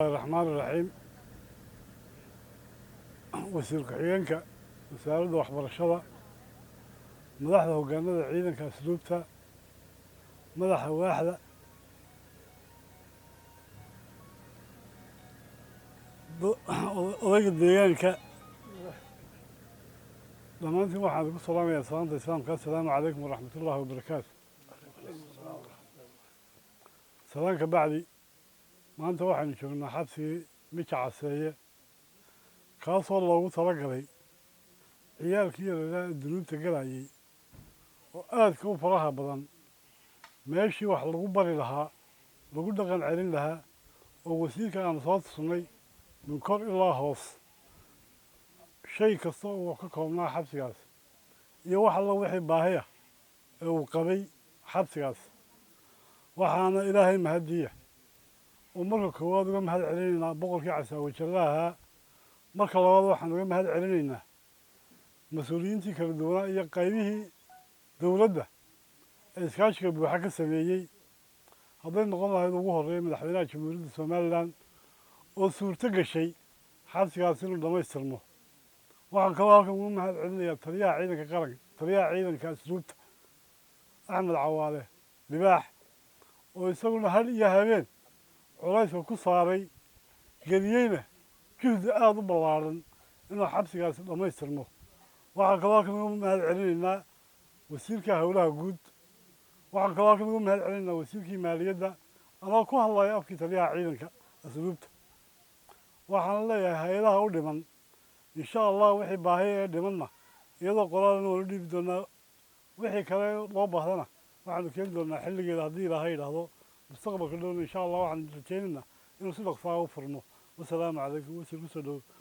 الرحمن الرحيم وزير ku-xigeenka wasaaradda waxbarashada madaxda hoggaanada ciidanka asluubta madaxa waaxda odayga deegaanka dhammaantiin waxaan idinku salaamayaa salaanta islaamka assalaamu calaykum waraxmatullaahi wabarakaatu salaanka bacdi maanta waxaynu joognaa xabsigii Mika Caseeye kaasoo loogu talagalay ciyaalkii yaryaraha dunuubta galayay oo aadka u faraha badan meeshii wax lagu bari lahaa lagu dhaqan celin lahaa oo wasiirka aan soo tusnay min kor ilaa hoos shay kasta oo ka koobnaa xabsigaas iyo wax alla wixii baahi ah ee uu qabay xabsigaas waxaana ilaahay mahadiya oo marka koowaad uga mahad celinaynaa boqorkii casaawajallaha ahaa marka labaad waxaan uga mahad celinaynaa mas-uuliyiintii kala duwanaa iyo qaybihii dowladda ee iskaashiga buuxa ka sameeyey hadday noqon lahayd ugu horreeya madaxweynaha jamhuuriyadda somalilan oo suurto gashay xabsigaas inuu dhammaystirmo waxaan kaloo halkan ugu mahad celinayaa taliyaha ciidanka qaranka taliyaha ciidanka asluubta axmed cawaale libaax oo isaguna hal iyo habeen culayska ku saaray geliyeyna juhdi aada u ballaaran inuu xabsigaasi dhammaystirmo waxaan kaloo halkan ugu mahad celinaynaa wasiirka howlaha guud waxaan kaloo halkan ugu mahad celinaynaa wasiirkii maaliyadda anoo ku hadlaya afkii taliyaha ciidanka asluubta waxaan leeyahay hay-adaha u dhiman insha allah wixii baahi ee dhimanna iyadoo qoraalna waanu dhiibi doonaa wixii kale loo baahdana waxaanu keeni doonaa xilligeeda haddii ilaahay idhaahdo mustaqbalka dhowna insha allah waxaan rajaynaynaa inuu si dhaqsaa u furmo wasalaamu calaykum wasiir kusoo dhowo